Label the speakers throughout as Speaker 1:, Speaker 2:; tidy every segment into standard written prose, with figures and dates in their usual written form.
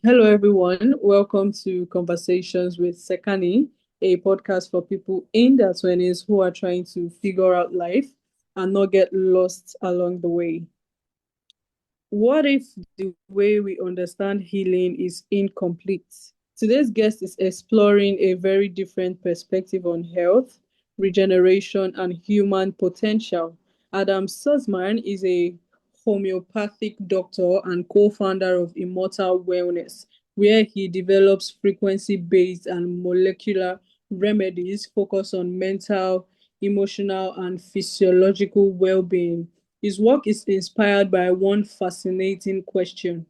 Speaker 1: Hello, everyone. Welcome to Conversations with Sekani, a podcast for people in their 20s who are trying to figure out life and not get lost along the way. What if the way we understand healing is incomplete? Today's guest is exploring a very different perspective on health, regeneration, and human potential. Adam Suzman is a homeopathic doctor and co founder of Immortal Wellness, where he develops frequency based and molecular remedies focused on mental, emotional, and physiological well being. His work is inspired by one fascinating question: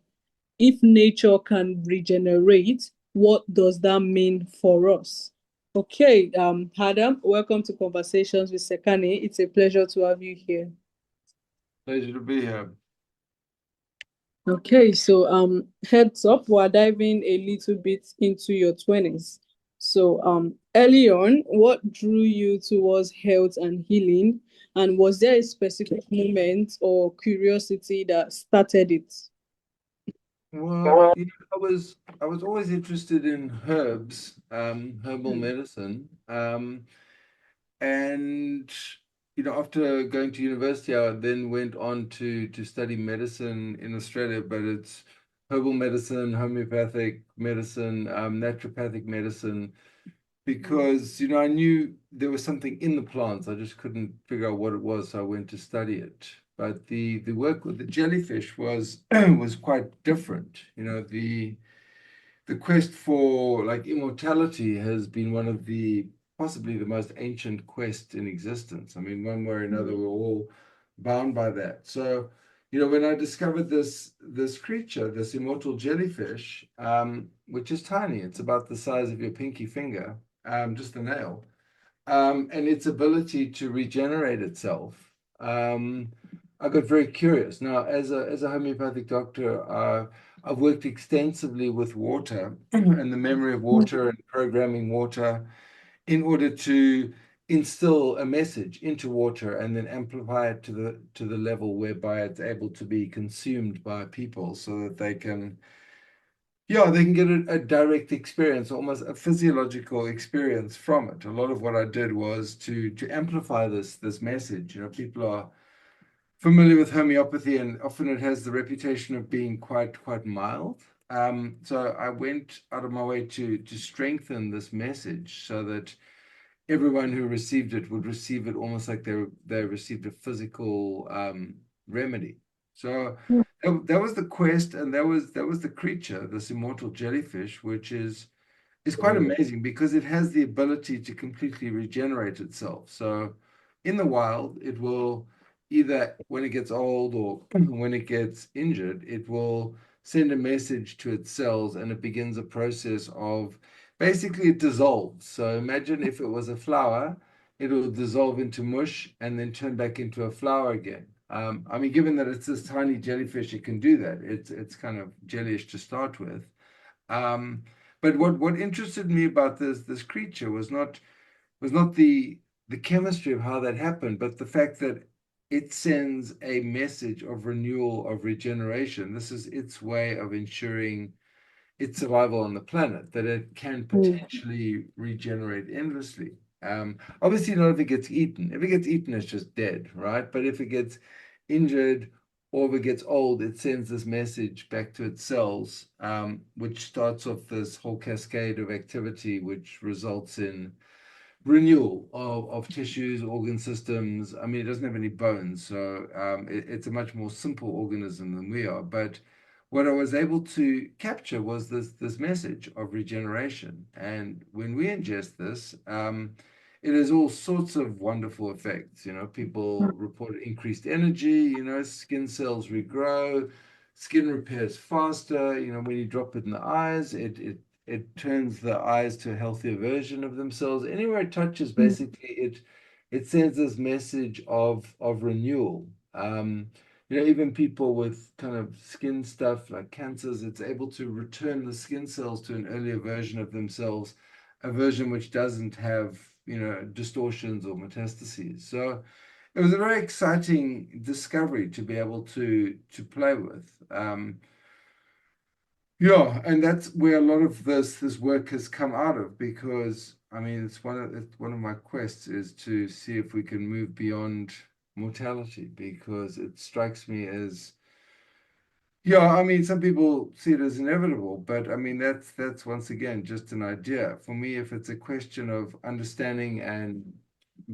Speaker 1: if nature can regenerate, what does that mean for us? Okay, Adam, welcome to Conversations with Sekani. It's a pleasure to have you here.
Speaker 2: Pleasure to be here.
Speaker 1: Okay, so heads up, we're diving a little bit into your 20s. So early on, what drew you towards health and healing? And was there a specific moment or curiosity that started it?
Speaker 2: Well, I was always interested in herbs, herbal
Speaker 1: Mm.
Speaker 2: medicine, and after going to university, I then went on to study medicine in Australia, but it's herbal medicine, homeopathic medicine, naturopathic medicine, because I knew there was something in the plants. I just couldn't figure out what it was, so I went to study it. But the work with the jellyfish was was quite different. The quest for like immortality has been one of the possibly the most ancient quest in existence. I mean, one way or another, we're all bound by that. So, when I discovered this creature, this immortal jellyfish, which is tiny, it's about the size of your pinky finger, just a nail, and its ability to regenerate itself. I got very curious. Now, as a homeopathic doctor, I've worked extensively with water and the memory of water and programming water in order to instill a message into water and then amplify it to the level whereby it's able to be consumed by people so that they can get a direct experience, almost a physiological experience from it. A lot of what I did was to amplify this message. People are familiar with homeopathy, and often it has the reputation of being quite mild. So I went out of my way to strengthen this message so that everyone who received it would receive it almost like they received a physical remedy. So that was the quest, and that was the creature, this immortal jellyfish, which is quite amazing because it has the ability to completely regenerate itself. So in the wild, it will either when it gets old or when it gets injured, it will send a message to its cells and it begins a process of basically it dissolves. So imagine if it was a flower, it will dissolve into mush and then turn back into a flower again. I mean, given that it's this tiny jellyfish, it can do that. It's kind of jellyish to start with. Um, but what interested me about this creature was not the chemistry of how that happened, but the fact that it sends a message of renewal, of regeneration. This is its way of ensuring its survival on the planet, that it can
Speaker 1: Mm.
Speaker 2: potentially regenerate endlessly. Obviously, not if it gets eaten. If it gets eaten, it's just dead, right? But if it gets injured or if it gets old, it sends this message back to its cells, which starts off this whole cascade of activity, which results in renewal of tissues, organ systems. I mean, it doesn't have any bones, so it's a much more simple organism than we are. But what I was able to capture was this message of regeneration. And when we ingest this, it has all sorts of wonderful effects. People report increased energy, skin cells regrow, skin repairs faster. When you drop it in the eyes, it turns the eyes to a healthier version of themselves. Anywhere it touches, basically, it sends this message of renewal. Even people with kind of skin stuff like cancers, it's able to return the skin cells to an earlier version of themselves, a version which doesn't have, distortions or metastases. So it was a very exciting discovery to be able to play with. Yeah, and that's where a lot of this work has come out of, because I mean it's one of my quests is to see if we can move beyond mortality, because it strikes me as, yeah, I mean, some people see it as inevitable, but I mean, that's once again just an idea. For me, if it's a question of understanding and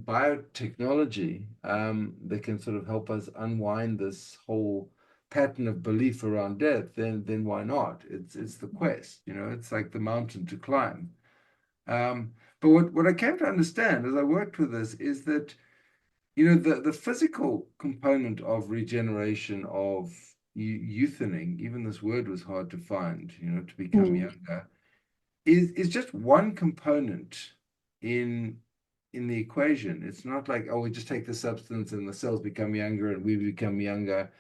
Speaker 2: biotechnology, that can sort of help us unwind this whole pattern of belief around death, then why not? It's the quest, it's like the mountain to climb. But what I came to understand as I worked with this is that the physical component of regeneration, of youthening, even this word was hard to find, to become
Speaker 1: Mm.
Speaker 2: younger, is just one component in in the equation. It's not like, oh, we just take the substance and the cells become younger and we become younger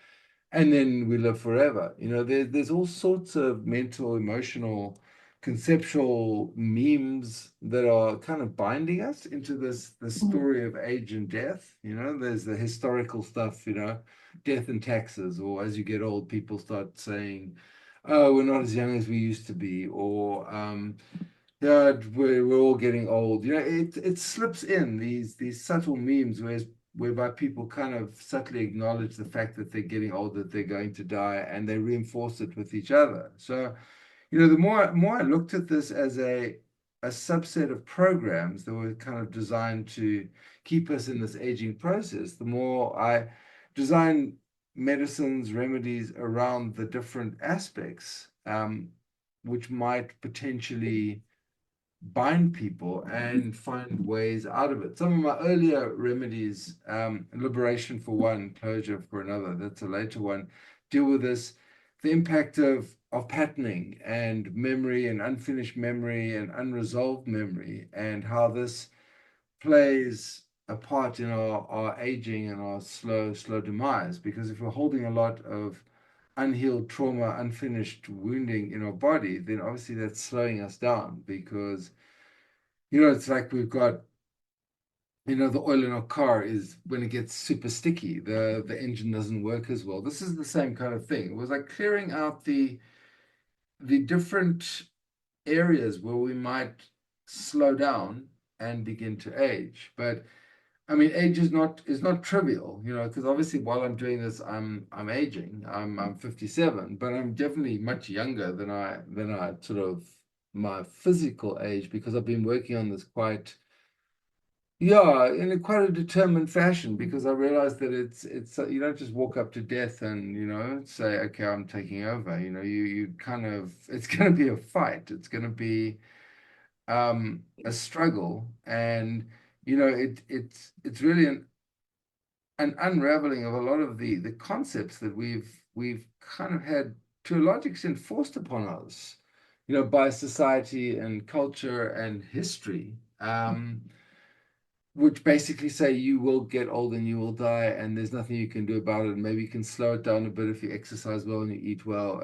Speaker 2: and then we live forever. There's all sorts of mental, emotional, conceptual memes that are kind of binding us into this
Speaker 1: Mm.
Speaker 2: story of age and death. There's the historical stuff, death and taxes, or as you get old, people start saying, "Oh, we're not as young as we used to be," or yeah, we're all getting old. It slips in these subtle memes whereby people kind of subtly acknowledge the fact that they're getting old, that they're going to die, and they reinforce it with each other. So, the more I looked at this as a subset of programs that were kind of designed to keep us in this aging process, the more I designed medicines, remedies around the different aspects, which might potentially bind people and find ways out of it. Some of my earlier remedies, liberation for one, closure for another, that's a later one, deal with this, the impact of patterning and memory and unfinished memory and unresolved memory, and how this plays a part in our aging and our slow demise. Because if we're holding a lot of unhealed trauma, unfinished wounding in our body, then obviously that's slowing us down, because it's like we've got, the oil in our car is when it gets super sticky, the engine doesn't work as well. This is the same kind of thing. It was like clearing out the different areas where we might slow down and begin to age. But I mean, age is not trivial, because obviously while I'm doing this, I'm aging. I'm 57, but I'm definitely much younger than I sort of my physical age, because I've been working on this quite, yeah, in a quite a determined fashion, because I realized that it's you don't just walk up to death and say, okay, I'm taking over. You kind of, it's going to be a fight. It's going to be a struggle, and it's really an unraveling of a lot of the concepts that we've kind of had to a large extent forced upon us, by society and culture and history. Which basically say you will get old and you will die, and there's nothing you can do about it. Maybe you can slow it down a bit if you exercise well and you eat well.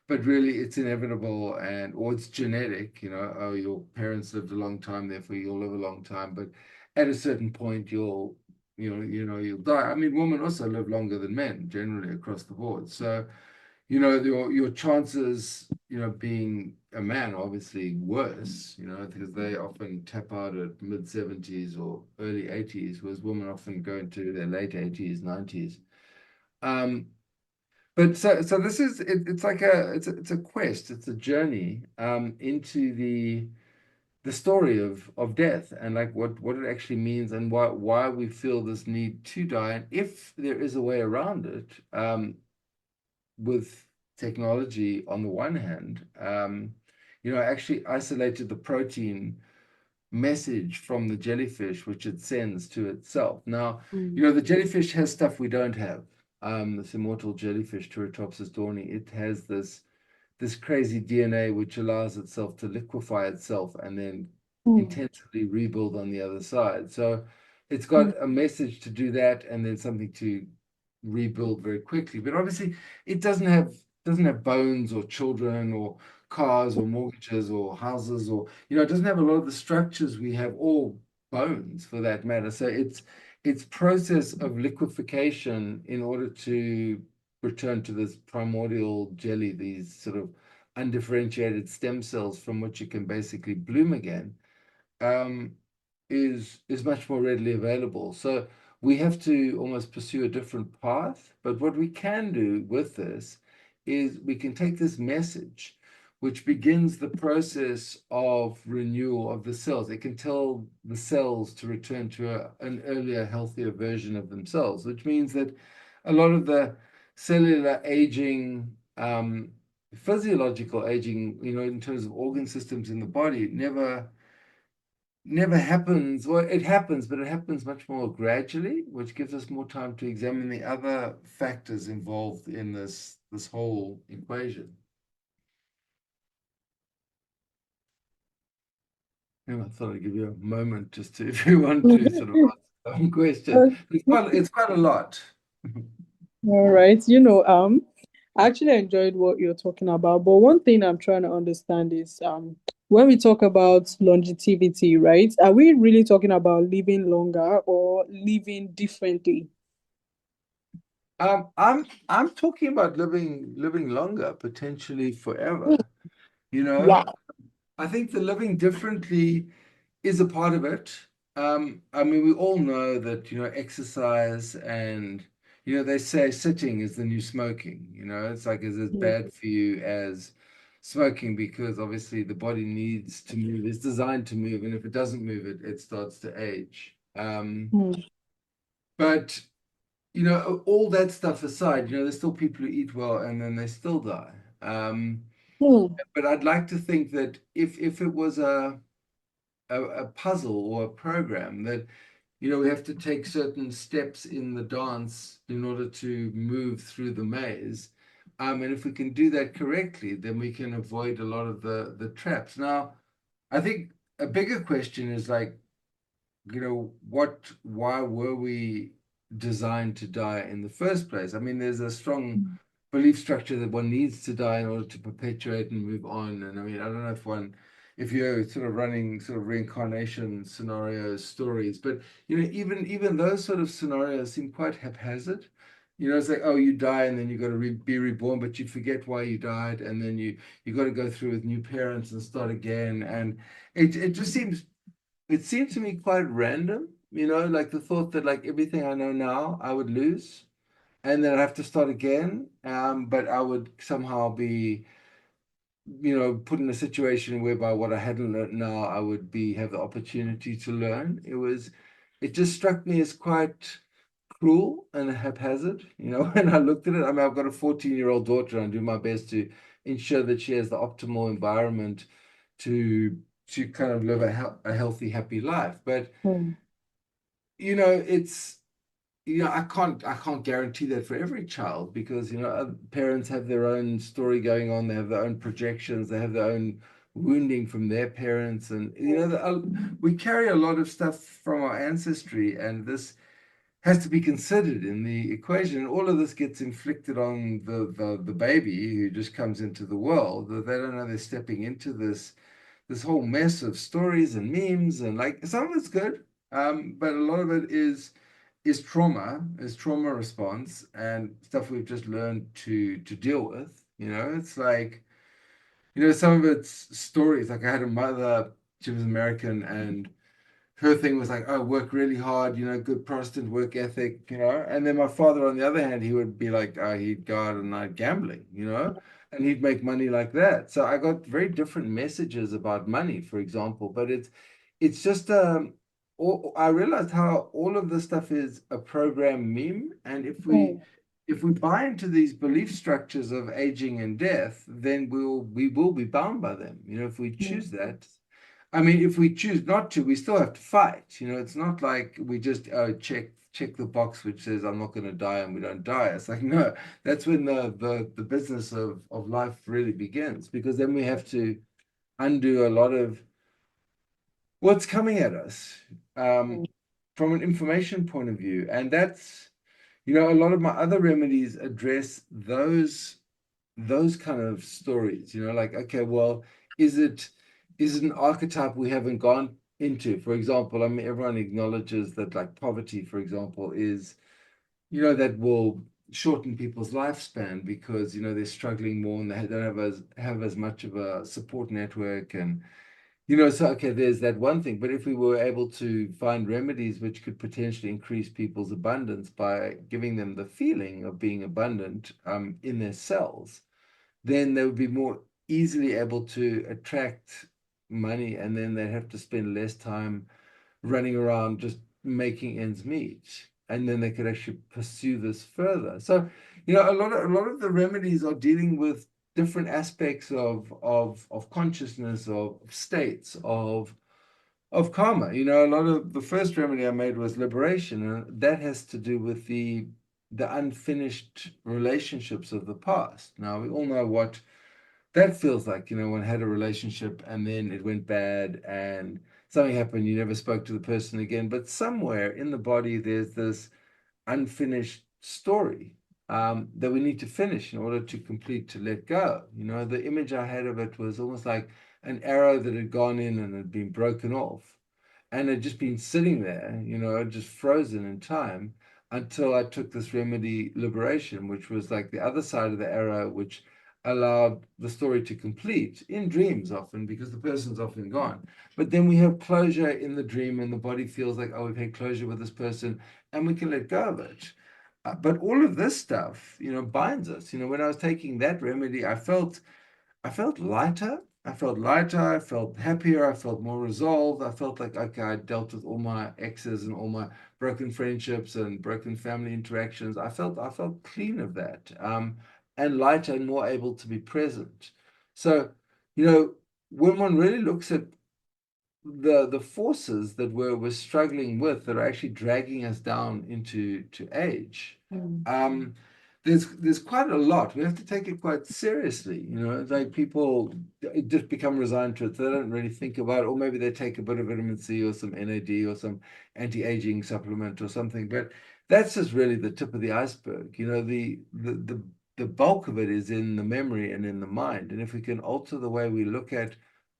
Speaker 2: But really, it's inevitable, or it's genetic. Oh, your parents lived a long time, therefore you'll live a long time. But at a certain point, you'll die. I mean, women also live longer than men generally across the board. So your chances, being a man, obviously worse, because they often tap out at mid 70s or early 80s, whereas women often go into their late 80s, 90s. Um, but so this is it's like it's a quest, it's a journey into the story of death, and like what it actually means, and why we feel this need to die, and if there is a way around it. With technology on the one hand, I actually isolated the protein message from the jellyfish, which it sends to itself. Now,
Speaker 1: Mm.
Speaker 2: the jellyfish has stuff we don't have. This immortal jellyfish, Turritopsis dawni, it has this crazy DNA which allows itself to liquefy itself and then
Speaker 1: Mm.
Speaker 2: intensively rebuild on the other side. So it's
Speaker 1: Mm.
Speaker 2: got a message to do that and then something to rebuild very quickly. But obviously it doesn't have bones or children or cars or mortgages or houses, or it doesn't have a lot of the structures we have, or bones for that matter. So it's process of liquefaction in order to return to this primordial jelly, these sort of undifferentiated stem cells from which you can basically bloom again, um, is much more readily available. So we have to almost pursue a different path. But what we can do with this is we can take this message, which begins the process of renewal of the cells. It can tell the cells to return to an earlier, healthier version of themselves, which means that a lot of the cellular aging, physiological aging, in terms of organ systems in the body, never happens. Well, it happens, but it happens much more gradually, which gives us more time to examine the other factors involved in this whole equation. And I thought I'd give you a moment just to, if you want to sort of answer some questions. It's quite a lot.
Speaker 1: All right. I actually enjoyed what you're talking about, but one thing I'm trying to understand is when we talk about longevity, right? Are we really talking about living longer or living differently?
Speaker 2: I'm talking about living longer, potentially forever. You know,
Speaker 1: Wow.
Speaker 2: I think the living differently is a part of it. I mean, we all know that, exercise and, they say sitting is the new smoking. It's like is as
Speaker 1: Mm,
Speaker 2: bad for you as smoking because obviously the body needs to move, it's designed to move, and if it doesn't move, it starts to age.
Speaker 1: mm,
Speaker 2: But all that stuff aside, there's still people who eat well and then they still die.
Speaker 1: mm,
Speaker 2: But I'd like to think that if it was a puzzle or a program that we have to take certain steps in the dance in order to move through the maze, and if we can do that correctly, then we can avoid a lot of the traps. Now, I think a bigger question is like, why were we designed to die in the first place? I mean, there's a strong
Speaker 1: mm,
Speaker 2: belief structure that one needs to die in order to perpetuate and move on. And I mean, I don't know if you're sort of running sort of reincarnation scenarios, stories, but even those sort of scenarios seem quite haphazard. It's like, oh, you die and then you got to be reborn, but you forget why you died, and then you got to go through with new parents and start again. And it just seemed to me quite random, like the thought that like everything I know now I would lose and then I'd have to start again. But I would somehow be, put in a situation whereby what I hadn't learned now, I would have the opportunity to learn. It just struck me as quite cruel and haphazard, when I looked at it. I mean, I've got a 14-year-old daughter and I do my best to ensure that she has the optimal environment to kind of live a healthy, happy life. But,
Speaker 1: mm,
Speaker 2: it's I can't guarantee that for every child because parents have their own story going on. They have their own projections. They have their own wounding from their parents, and we carry a lot of stuff from our ancestry, and this has to be considered in the equation. And all of this gets inflicted on the baby who just comes into the world. That they don't know they're stepping into this whole mess of stories and memes, and like some of it's good, but a lot of it is trauma response and stuff we've just learned to deal with. It's like, some of it's stories. Like I had a mother, she was American, and her thing was like, oh, work really hard, good Protestant work ethic, And then my father, on the other hand, he would be like, he'd go out and night gambling, and he'd make money like that. So I got very different messages about money, for example. But it's just I realized how all of this stuff is a program meme, and
Speaker 1: mm,
Speaker 2: if we buy into these belief structures of aging and death, then we will be bound by them. If we
Speaker 1: mm,
Speaker 2: choose that. I mean, if we choose not to, we still have to fight. It's not like we just check the box which says I'm not going to die and we don't die. It's like no, that's when the business of life really begins because then we have to undo a lot of what's coming at us um,
Speaker 1: mm,
Speaker 2: from an information point of view, and that's a lot of my other remedies address those kind of stories, like, okay, well, is it an archetype we haven't gone into? For example, I mean, everyone acknowledges that like poverty, for example, is, that will shorten people's lifespan because they're struggling more and they don't have as much of a support network. And so okay, there's that one thing. But if we were able to find remedies which could potentially increase people's abundance by giving them the feeling of being abundant in their cells, then they would be more easily able to attract money, and then they'd have to spend less time running around just making ends meet. And then they could actually pursue this further. So, a lot of the remedies are dealing with different aspects of consciousness, of states, of karma. A lot of the first remedy I made was liberation, and that has to do with the unfinished relationships of the past. Now we all know what that feels like. One had a relationship and then it went bad and something happened, you never spoke to the person again. But somewhere in the body there's this unfinished story that we need to finish in order to complete, to let go. The image I had of it was almost like an arrow that had gone in and had been broken off and had just been sitting there, just frozen in time until I took this remedy, liberation, which was like the other side of the arrow, which allowed the story to complete in dreams often because the person's often gone. But then we have closure in the dream and the body feels like, oh, we've had closure with this person and we can let go of it. But all of this stuff, binds us. When I was taking that remedy, I felt lighter. I felt happier. I felt more resolved. I felt like, okay, I dealt with all my exes and all my broken friendships and broken family interactions. I felt clean of that, and lighter and more able to be present. So, when one really looks at the forces that we're struggling with that are actually dragging us down into age. Um, there's quite a lot. We have to take it quite seriously. It's like people just become resigned to it. They don't really think about it, or maybe they take a bit of vitamin C or some NAD or some anti-aging supplement or something. But that's just really the tip of the iceberg. The bulk of it is in the memory and in the mind. And if we can alter the way we look at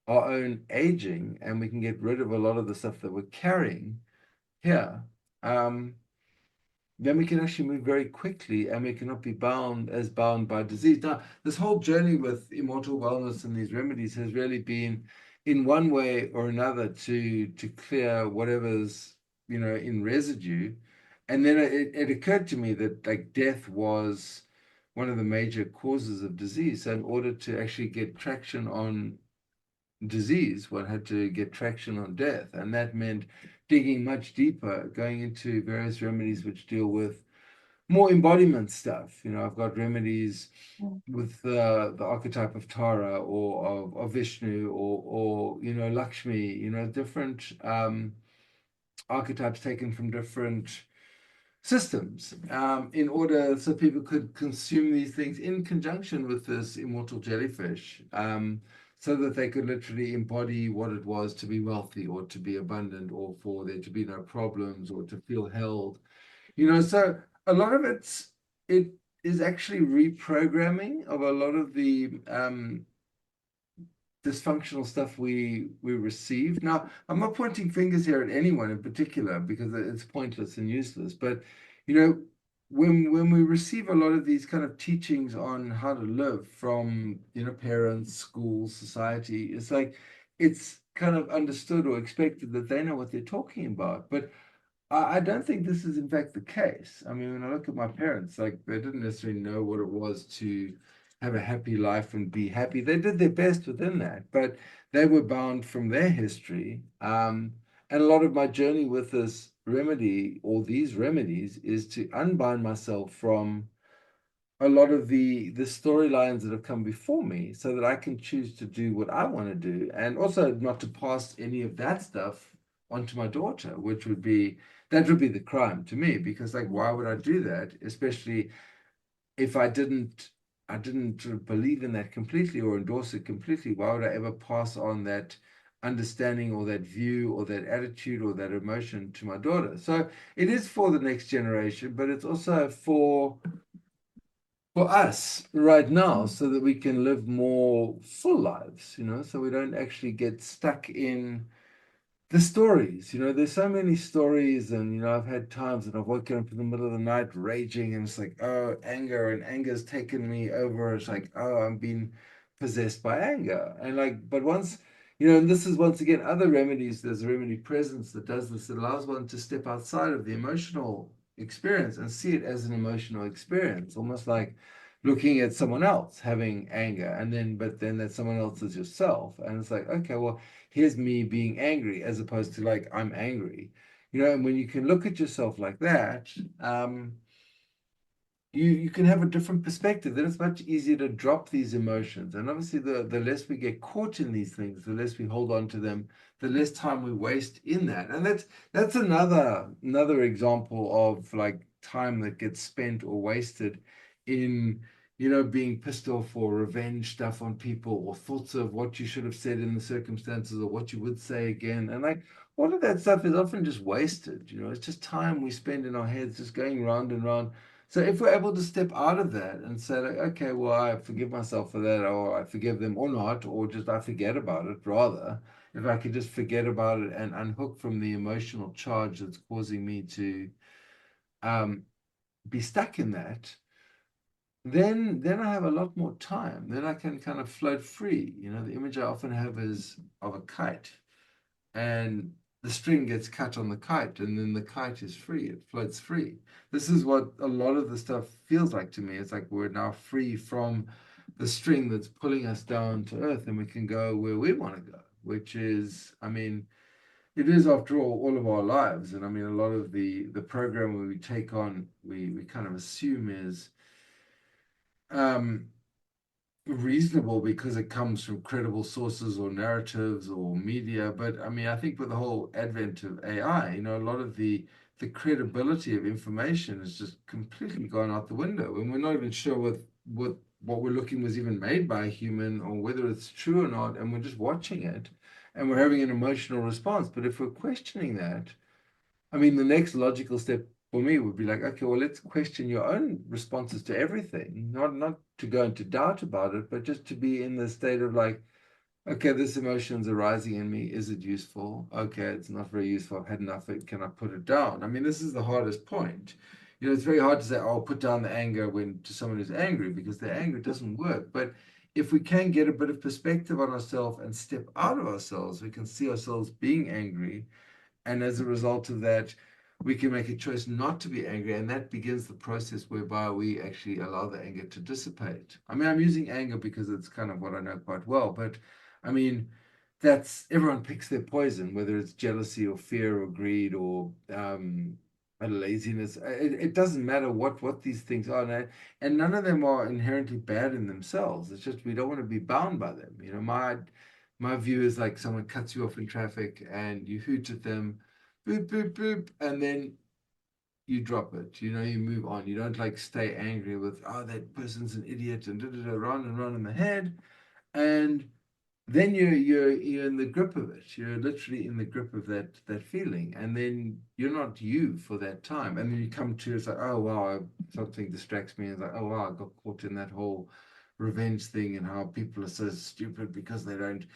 Speaker 2: our own aging and we can get rid of a lot of the stuff that we're carrying here, then we can actually move very quickly and we cannot be bound by disease. Now, this whole journey with immortal wellness and these remedies has really been in one way or another to clear whatever's, in residue. And then it occurred to me that like death was one of the major causes of disease. So in order to actually get traction on disease, one had to get traction on death. And that meant digging much deeper, going into various remedies which deal with more embodiment stuff. I've got remedies with the archetype of Tara or of Vishnu or Lakshmi, different archetypes taken from different systems in order so people could consume these things in conjunction with this immortal jellyfish, so that they could literally embody what it was to be wealthy or to be abundant or for there to be no problems or to feel held. So a lot of it is actually reprogramming of a lot of the dysfunctional stuff we receive. Now, I'm not pointing fingers here at anyone in particular because it's pointless and useless. But when we receive a lot of these kind of teachings on how to live from parents, schools, society, it's like it's kind of understood or expected that they know what they're talking about. But I don't think this is in fact the case. I mean, when I look at my parents, like they didn't necessarily know what it was to have a happy life and be happy. They did their best within that, but they were bound from their history. And a lot of my journey with this remedy or these remedies is to unbind myself from a lot of the storylines that have come before me so that I can choose to do what I want to do and also not to pass any of that stuff onto my daughter, which would be the crime to me because like why would I do that, especially if I didn't sort of believe in that completely or endorse it completely. Why would I ever pass on that understanding or that view or that attitude or that emotion to my daughter? So it is for the next generation, but it's also for us right now so that we can live more full lives, so we don't actually get stuck in the stories, there's so many stories, and I've had times that I've woken up in the middle of the night raging, and it's like, oh, anger, and anger's taken me over. It's like, oh, I'm being possessed by anger. And like, but once, and this is once again other remedies, there's a remedy presence that does this, that allows one to step outside of the emotional experience and see it as an emotional experience, almost like looking at someone else having anger, and then but then that someone else is yourself. And it's like, okay, well, here's me being angry, as opposed to like I'm angry. And when you can look at yourself like that, you can have a different perspective. Then it's much easier to drop these emotions. And obviously, the less we get caught in these things, the less we hold on to them, the less time we waste in that. And that's another example of like time that gets spent or wasted in being pissed off or revenge stuff on people, or thoughts of what you should have said in the circumstances, or what you would say again. And like all of that stuff is often just wasted. It's just time we spend in our heads just going round and round. So if we're able to step out of that and say, like, okay, well, I forgive myself for that, or I forgive them or not, or just I forget about it, rather, if I could just forget about it and unhook from the emotional charge that's causing me to um, be stuck in that, then I have a lot more time. Then I can kind of float free. The image I often have is of a kite, and the string gets cut on the kite, and then the kite is free. It floats free. This is what a lot of the stuff feels like to me. It's like we're now free from the string that's pulling us down to earth, and we can go where we want to go, which is, I mean, it is after all of our lives. And I mean, a lot of the program we take on, we kind of assume is um reasonable because it comes from credible sources or narratives or media. But I mean, I think with the whole advent of AI, a lot of the credibility of information has just completely gone out the window, and we're not even sure what we're looking was even made by a human, or whether it's true or not, and we're just watching it and we're having an emotional response. But if we're questioning that, I mean, the next logical step for me would be like, okay, well, let's question your own responses to everything, not to go into doubt about it, but just to be in the state of like, okay, this emotion's arising in me. Is it useful? Okay, it's not very useful. I've had enough of it. Can I put it down? I mean, this is the hardest point. It's very hard to say, oh, put down the anger when to someone who's angry, because the anger doesn't work. But if we can get a bit of perspective on ourselves and step out of ourselves, we can see ourselves being angry, and as a result of that, we can make a choice not to be angry. And that begins the process whereby we actually allow the anger to dissipate. I mean, I'm using anger because it's kind of what I know quite well. But I mean, that's everyone picks their poison, whether it's jealousy or fear or greed or laziness. It doesn't matter what these things are. And none of them are inherently bad in themselves. It's just we don't want to be bound by them. My view is like someone cuts you off in traffic and you hoot at them, boop, boop, boop, and then you drop it. You move on. You don't like stay angry with, oh, that person's an idiot, and da, da, da, round and round in the head. And then you're in the grip of it. You're literally in the grip of that feeling, and then you're not you for that time. And then you come to, it's like, oh wow, something distracts me. It's like, oh wow, I got caught in that whole revenge thing, and how people are so stupid because they don't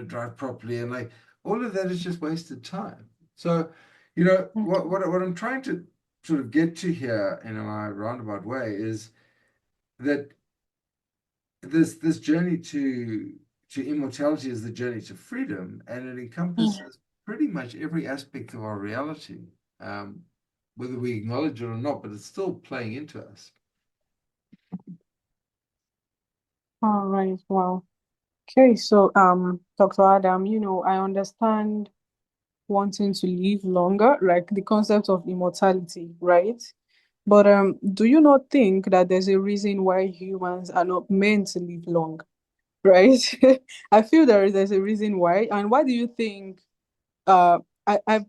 Speaker 2: drive properly, and like all of that is just wasted time. So, what I'm trying to sort of get to here in a roundabout way is that this journey to immortality is the journey to freedom, and it encompasses pretty much every aspect of our reality, um, whether we acknowledge it or not, but it's still playing into us.
Speaker 1: All right, wow. Okay, so Dr. Adam, I understand wanting to live longer, like the concept of immortality, right? But do you not think that there's a reason why humans are not meant to live long, right? I feel there's a reason why. And why do you think uh I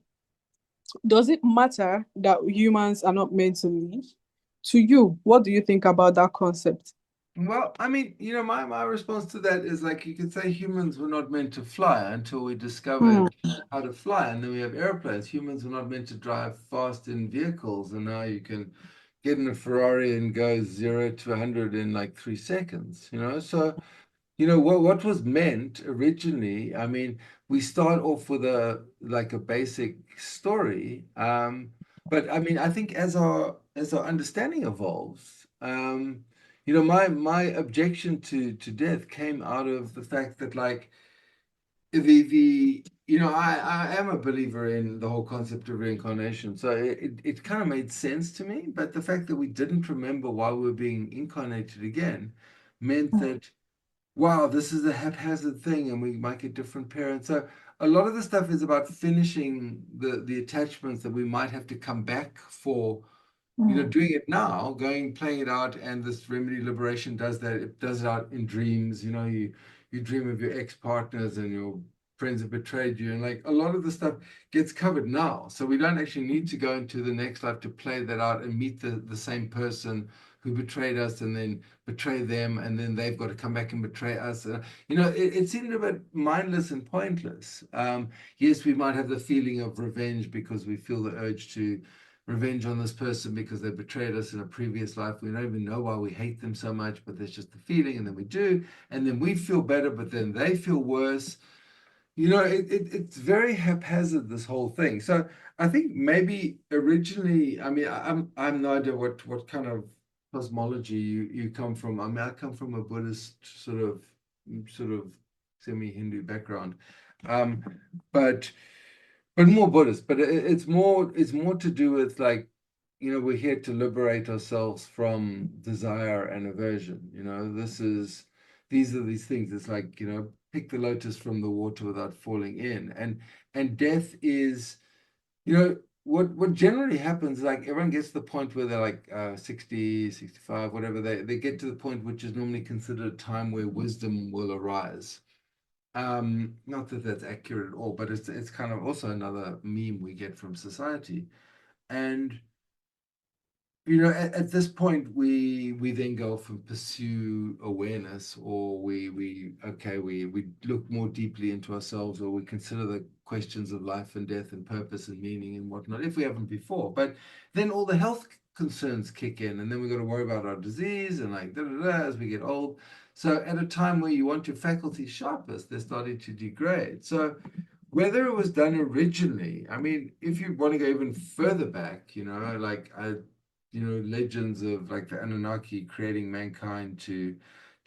Speaker 1: does it matter that humans are not meant to live? To you, what do you think about that concept?
Speaker 2: Well, I mean, my response to that is like you could say humans were not meant to fly until we
Speaker 1: Hmm.
Speaker 2: discovered how to fly, and then we have airplanes. Humans were not meant to drive fast in vehicles, and now you can get in a Ferrari and go 0 to 100 in like 3 seconds. So what was meant originally. I mean, we start off with a basic story, but I mean, I think as our understanding evolves, my objection to death came out of the fact that, like, I am a believer in the whole concept of reincarnation, so it kind of made sense to me. But the fact that we didn't remember why we were being incarnated again meant that, wow, this is a haphazard thing, and we might get different parents. So a lot of the stuff is about finishing the attachments that we might have to come back for,
Speaker 3: Mm,
Speaker 2: doing it now, playing it out. And this remedy liberation does that. It does it out in dreams. You dream of your ex-partners and your friends have betrayed you. And, like, a lot of the stuff gets covered now. So we don't actually need to go into the next life to play that out and meet the same person who betrayed us and then betray them. And then they've got to come back and betray us. It seemed a bit mindless and pointless. Yes, we might have the feeling of revenge because we feel the urge to revenge on this person because they betrayed us in a previous life. We don't even know why we hate them so much, but there's just the feeling, and then we do, and then we feel better, but then they feel worse. It's very haphazard, this whole thing. So I think maybe originally, I mean, I'm no idea what kind of cosmology you come from. I mean, I come from a Buddhist sort of semi-Hindu background, um, but more Buddhist. But it's more to do with, like, we're here to liberate ourselves from desire and aversion. These are these things. It's like, pick the lotus from the water without falling in. And death is, what generally happens, like, everyone gets to the point where they're like 60, 65, whatever. They get to the point which is normally considered a time where wisdom will arise. Not that that's accurate at all, but it's kind of also another meme we get from society. And at this point, we then go off and pursue awareness, or we look more deeply into ourselves, or we consider the questions of life and death and purpose and meaning and whatnot, if we haven't before. But then all the health concerns kick in, and then we got to worry about our disease and, like, da, da, da, as we get old. So at a time where you want your faculties sharpest, they're starting to degrade. So whether it was done originally, I mean, if you want to go even further back, like, legends of, like, the Anunnaki creating mankind to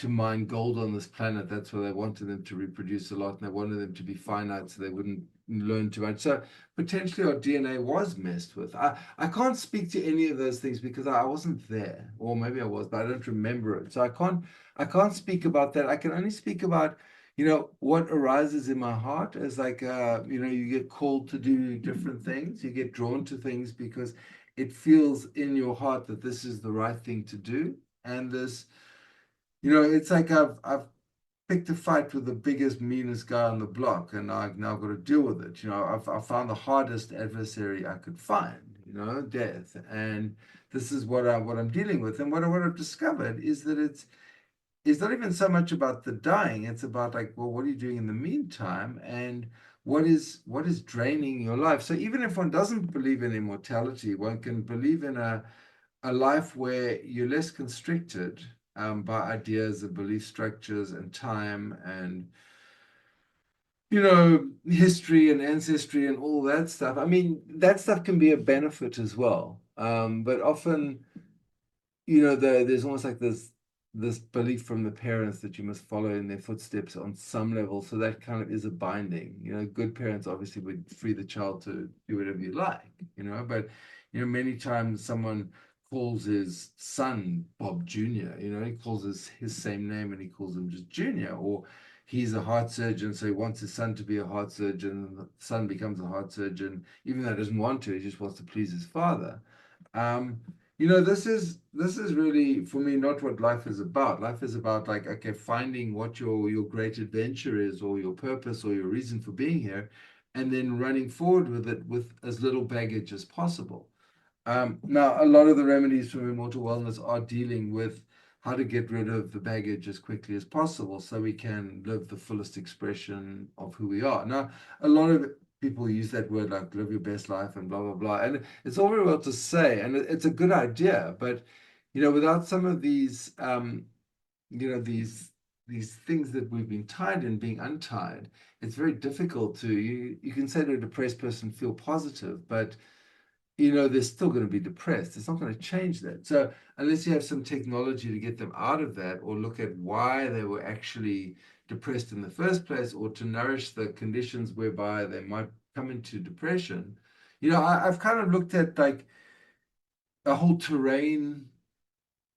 Speaker 2: mine gold on this planet. That's why they wanted them to reproduce a lot, and they wanted them to be finite so they wouldn't learn too much. So potentially our DNA was messed with. I can't speak to any of those things because I wasn't there, or maybe I was, but I don't remember it. So I can't speak about that. I can only speak about what arises in my heart as, like, you get called to do different things. You get drawn to things because it feels in your heart that this is the right thing to do. And it's like I've picked a fight with the biggest, meanest guy on the block, and I've now got to deal with it. I've found the hardest adversary I could find, death. And this is what I'm dealing with. And what I've discovered is that it's not even so much about the dying. It's about, like, well, what are you doing in the meantime? And what is draining your life? So even if one doesn't believe in immortality, one can believe in a life where you're less constricted by ideas and belief structures and time and history and ancestry and all that stuff. I mean, that stuff can be a benefit as well. But often, there's almost like this belief from the parents that you must follow in their footsteps on some level. So that kind of is a binding. Good parents obviously would free the child to do whatever you like, but many times someone calls his son Bob Jr., he calls his same name and he calls him just Junior. Or he's a heart surgeon, so he wants his son to be a heart surgeon, and the son becomes a heart surgeon, even though he doesn't want to, he just wants to please his father. Um, this is really, for me, not what life is about. Life is about, like, okay, finding what your great adventure is, or your purpose, or your reason for being here, and then running forward with it with as little baggage as possible. Now, a lot of the remedies from Immortal Wellness are dealing with how to get rid of the baggage as quickly as possible so we can live the fullest expression of who we are. Now, a lot of people use that word, like, live your best life and blah, blah, blah. And it's all very well to say, and it's a good idea, but, without some of these these things that we've been tied in being untied. It's very difficult to you can say to a depressed person feel positive, but they're still going to be depressed. It's not going to change that. So unless you have some technology to get them out of that, or look at why they were actually depressed in the first place, or to nourish the conditions whereby they might come into depression, I've kind of looked at like a whole terrain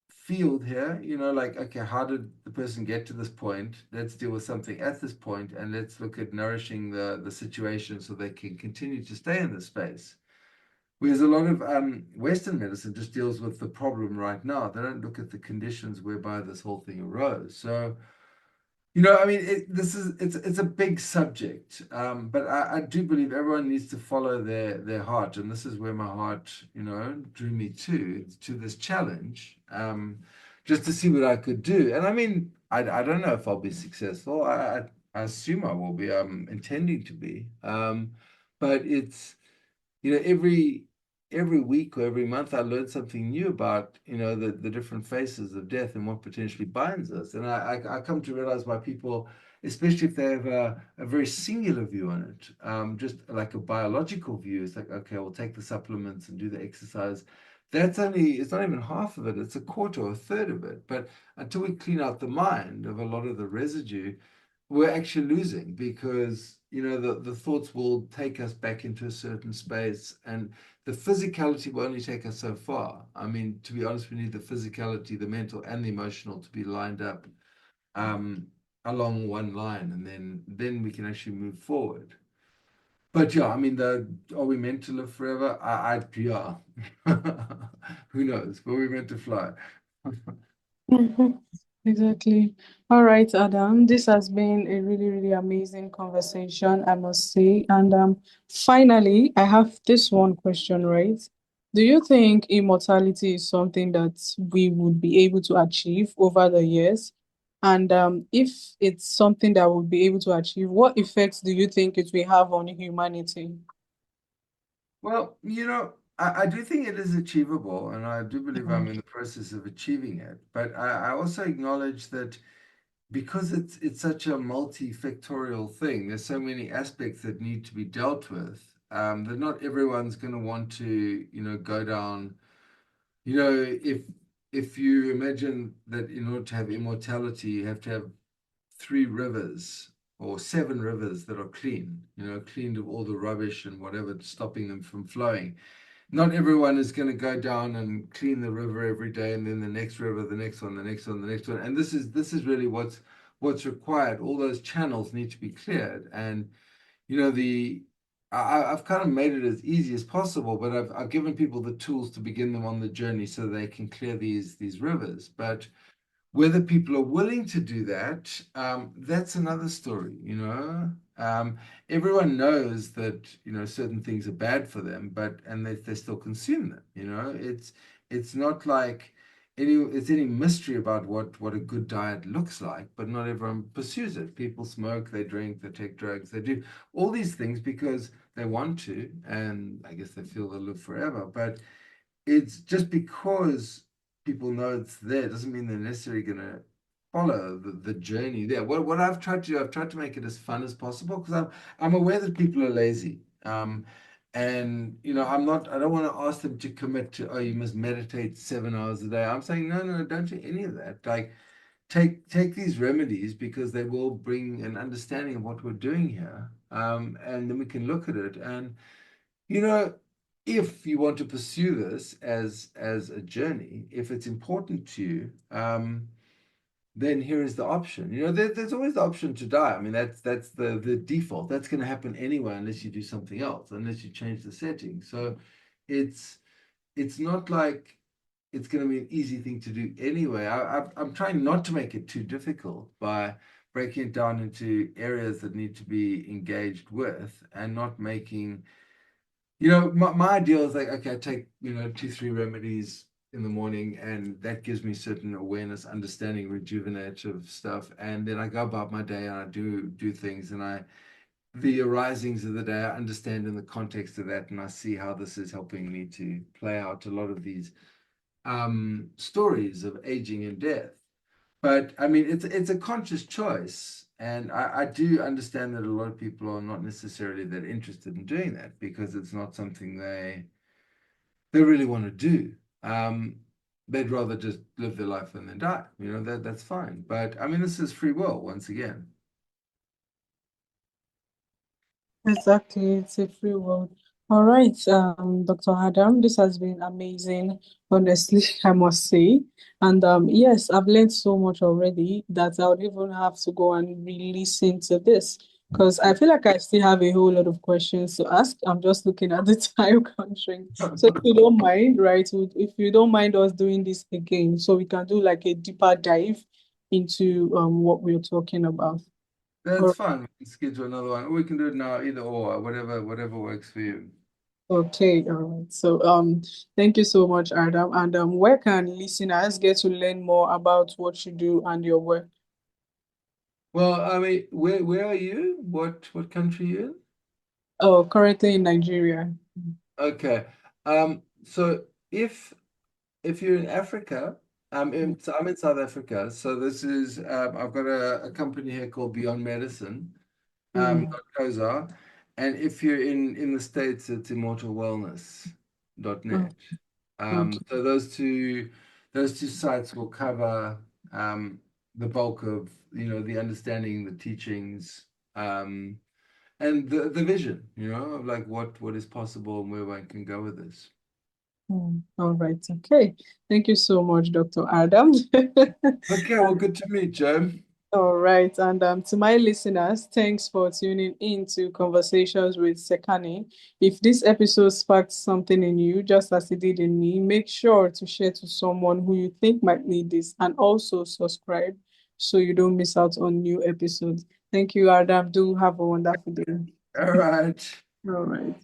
Speaker 2: field here, like, okay, how did the person get to this point? Let's deal with something at this point, and let's look at nourishing the situation so they can continue to stay in the space. Whereas a lot of Western medicine just deals with the problem right now. They don't look at the conditions whereby this whole thing arose. So, I mean, it's a big subject, but I do believe everyone needs to follow their heart, and this is where my heart, drew me to this challenge, just to see what I could do. And I mean, I don't know if I'll be successful. I assume I will be. I'm intending to be, but it's every week or every month I learn something new about the different faces of death and what potentially binds us. And I come to realize why people, especially if they have a very singular view on it, just like a biological view, it's like, okay, we'll take the supplements and do the exercise. It's not even half of it, it's a quarter or a third of it. But until we clean out the mind of a lot of the residue, we're actually losing, because the thoughts will take us back into a certain space, and the physicality will only take us so far. I mean, to be honest, we need the physicality, the mental and the emotional to be lined up um, along one line, and then we can actually move forward. But yeah, I mean, are we meant to live forever? Yeah. Who knows? But we're meant to fly.
Speaker 1: Mhm. Exactly. All right, Adam. This has been a really, really amazing conversation, I must say. And finally, I have this one question, right? Do you think immortality is something that we would be able to achieve over the years? And if it's something that we'll be able to achieve, what effects do you think it will have on humanity?
Speaker 2: Well, I do think it is achievable, and I do believe I'm in the process of achieving it. But I also acknowledge that because it's such a multifactorial thing, there's so many aspects that need to be dealt with, that not everyone's going to want to, go down. If you imagine that in order to have immortality, you have to have 3 rivers or 7 rivers that are clean, cleaned of all the rubbish and whatever stopping them from flowing. Not everyone is going to go down and clean the river every day, and then the next river, the next one, the next one, the next one. And this is really what's required. All those channels need to be cleared. And the I've kind of made it as easy as possible, but I've given people the tools to begin them on the journey so they can clear these rivers. But whether people are willing to do that, that's another story. Everyone knows that, certain things are bad for them, but and they still consume them. It's not like any mystery about what a good diet looks like, but not everyone pursues it. People smoke, they drink, they take drugs, they do all these things because they want to, and I guess they feel they'll live forever. But it's just because people know it's there doesn't mean they're necessarily going to follow the journey there. What I've tried to do, I've tried to make it as fun as possible, because I'm aware that people are lazy. And I don't want to ask them to commit to, oh, you must meditate 7 hours a day. I'm saying, no, no, don't do any of that. Like, take these remedies, because they will bring an understanding of what we're doing here. And then we can look at it, and you know, if you want to pursue this as a journey, if it's important to you, then here is the option. There's always the option to die. I mean, that's the default. That's going to happen anyway, unless you do something else, unless you change the setting. So it's it's not like it's going to be an easy thing to do anyway. I'm trying not to make it too difficult by breaking it down into areas that need to be engaged with, and not making my ideal is like, okay, I take, 2, 3 remedies in the morning, and that gives me certain awareness, understanding, rejuvenative stuff. And then I go about my day and I do things, and the arisings of the day, I understand in the context of that, and I see how this is helping me to play out a lot of these stories of aging and death. But I mean, it's a conscious choice, and I do understand that a lot of people are not necessarily that interested in doing that because it's not something they really want to do. Um, they'd rather just live their life and then die. You know, that's fine. But I mean, this is free will once again.
Speaker 1: Exactly, it's a free world. All right, Dr. Adam, this has been amazing, honestly, I must say. And yes, I've learned so much already that I would even have to go and re-listen to this because I feel like I still have a whole lot of questions to ask. I'm just looking at the time constraint. So if you don't mind, right, if you don't mind us doing this again, so we can do like a deeper dive into what we're talking about.
Speaker 2: That's fine. We can schedule another one. Or we can do it now, either or, whatever works for you.
Speaker 1: Okay, all right. So, thank you so much, Adam. And where can listeners get to learn more about what you do and your work?
Speaker 2: Well, I mean, where are you? What country are you in?
Speaker 1: Oh, currently in Nigeria.
Speaker 2: Okay. So if you're in Africa, so I'm in South Africa. So this is I've got a company here called Beyond Medicine,
Speaker 1: Mm,
Speaker 2: .co.za. And if you're in the States, it's
Speaker 1: oh,
Speaker 2: immortalwellness.net.
Speaker 1: okay.
Speaker 2: So those two sites will cover um, the bulk of the understanding, the teachings, and the vision, of like what is possible and where one can go with this.
Speaker 1: All right. Okay. Thank you so much, Dr. Adam.
Speaker 2: Okay, well, good to meet, Joe.
Speaker 1: All right. And to my listeners, thanks for tuning in to Conversations with Sekani. If this episode sparked something in you, just as it did in me, make sure to share to someone who you think might need this and also subscribe so you don't miss out on new episodes. Thank you, Adam. Do have a wonderful day.
Speaker 2: All right.
Speaker 1: All right.